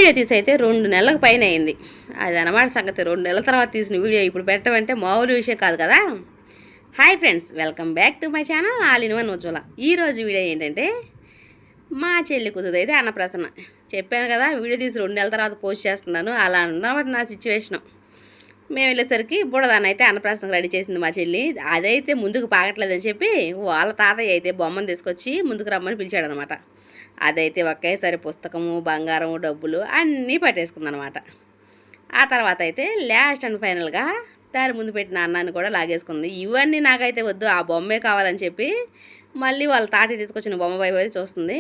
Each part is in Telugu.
వీడియో తీసి అయితే 2 నెలలకు పైన అయింది. అది అన్నమాట సంగతి. 2 నెలల తర్వాత తీసిన వీడియో ఇప్పుడు పెట్టమంటే మామూలు విషయం కాదు కదా. Hi friends, welcome back to my channel all in one Ujwala. ఈరోజు వీడియో ఏంటంటే మా చెల్లి కుదురు అయితే అన్నప్రాసన. చెప్పాను కదా వీడియో తీసి 2 నెలల తర్వాత పోస్ట్ చేస్తున్నాను. అలా అన్నమాట నా సిచ్యువేషను. మేము వెళ్ళేసరికి బుడదాన్ని అయితే అన్నప్రాసనకు రెడీ చేసింది మా చెల్లి. అదైతే ముందుకు పాగట్లేదని చెప్పి వాళ్ళ తాతయ్య అయితే బొమ్మను తీసుకొచ్చి ముందుకు రమ్మని పిలిచాడనమాట. అదైతే ఒకేసారి పుస్తకము, బంగారము, డబ్బులు అన్నీ పట్టేసుకుందనమాట. ఆ తర్వాత అయితే లాస్ట్ అండ్ ఫైనల్గా దాని ముందు పెట్టిన అన్నాన్ని కూడా లాగేసుకుంది. ఇవన్నీ నాకైతే వద్దు, ఆ బొమ్మే కావాలని చెప్పి మళ్ళీ వాళ్ళ తాతయ్య తీసుకొచ్చిన బొమ్మ వైపు అయితే చూస్తుంది.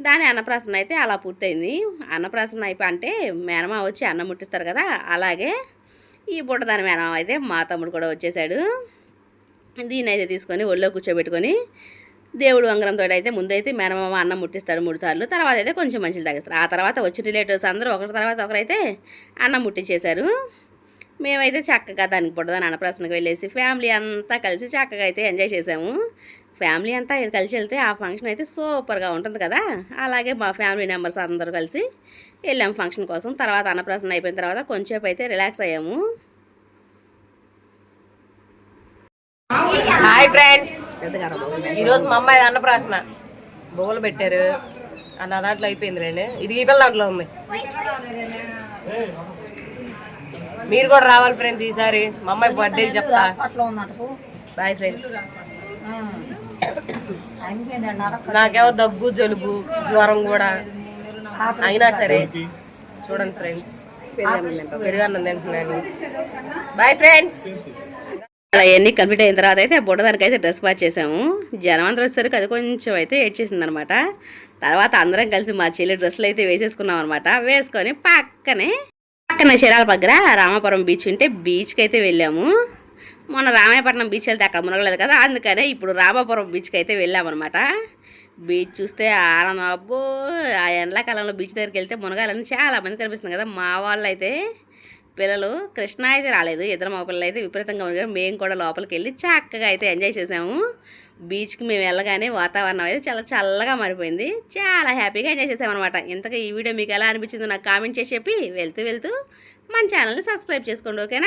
దాని అన్నప్రాసన అయితే అలా పూర్తయింది. అన్నప్రాసన అయిపోయి అంటే మేనమా వచ్చి అన్నం ముట్టిస్తారు కదా, అలాగే ఈ బుట్టదాని మేనమా అయితే మా తమ్ముడు కూడా వచ్చేసాడు. దీన్ని అయితే తీసుకొని ఒళ్ళో కూర్చోబెట్టుకొని దేవుడు వంగరంతో అయితే ముందైతే మేనమామ అన్నం ముట్టిస్తాడు 3 సార్లు. తర్వాత అయితే కొంచెం మంచిలు తాగిస్తారు. ఆ తర్వాత వచ్చి రిలేటివ్స్ అందరూ ఒకరి తర్వాత ఒకరైతే అన్నం ముట్టించేశారు. మేమైతే చక్కగా దానికి బుట్టదాని అన్నప్రాసనకు వెళ్ళేసి ఫ్యామిలీ అంతా కలిసి చక్కగా అయితే ఎంజాయ్ చేసాము. ఫ్యామిలీ అంతా కలిసి వెళ్తే ఆ ఫంక్షన్ అయితే సూపర్గా ఉంటుంది కదా. అలాగే మా ఫ్యామిలీ మెంబర్స్ అందరూ కలిసి వెళ్ళాము ఫంక్షన్ కోసం. తర్వాత అన్నప్రాసన అయిపోయిన తర్వాత కొంచెంసేపు అయితే రిలాక్స్ అయ్యాము. హాయ్ ఫ్రెండ్స్, ఈరోజు మా అమ్మాయి అన్నప్రాసన బొమ్మలు పెట్టారు. అన్న దాంట్లో అయిపోయింది రండి, ఇది ఈ పిల్ల దాంట్లో ఉంది. మీరు కూడా రావాలి ఫ్రెండ్స్ ఈసారి. మా అమ్మాయి బర్త్డే చెప్తా. Bye friends. నాకేమో దగ్గు, జలుబు, జ్వరం కూడా అయినా సరే చూడండి ఫ్రెండ్స్, పెరుగన్నం తింటున్నాను. Bye friends. అలా అవన్నీ కంప్లీట్ అయిన తర్వాత అయితే బుట్టదానికి అయితే డ్రెస్ వాచ్ చేసాము. జనం అందరూ వచ్చేసరికి అది కొంచెం అయితే ఏడ్చేసింది అనమాట. తర్వాత అందరం కలిసి మా చెల్లి డ్రెస్సులు అయితే వేసేసుకున్నాం అనమాట. వేసుకొని పక్కన చీరాల దగ్గర రామాపురం బీచ్ ఉంటే బీచ్కి అయితే వెళ్ళాము. మొన్న రామాయపట్నం బీచ్ వెళ్తే అక్కడ మునగలేదు కదా, అందుకనే ఇప్పుడు రామాపురం బీచ్కి అయితే వెళ్ళామన్నమాట. బీచ్ చూస్తే ఆనందం. అబ్బో, ఆ ఎండాకాలంలో బీచ్ దగ్గరికి వెళ్తే మునగాలని చాలా మంది కనిపిస్తుంది కదా. మా వాళ్ళు అయితే పిల్లలు, కృష్ణ అయితే రాలేదు, ఇద్దరు మా పిల్లలు అయితే విపరీతంగా ఉన్నారు. మేము కూడా లోపలికి వెళ్ళి చక్కగా అయితే ఎంజాయ్ చేసాము. బీచ్కి మేము వెళ్ళగానే వాతావరణం అయితే చాలా చల్లగా మారిపోయింది. చాలా హ్యాపీగా ఎంజాయ్ చేసామన్నమాట. ఇంతగా ఈ వీడియో మీకు ఎలా అనిపించిందో నాకు కామెంట్ చేసి చెప్పి వెళ్తూ మన ఛానల్ని సబ్స్క్రైబ్ చేసుకోండి, ఓకేనా.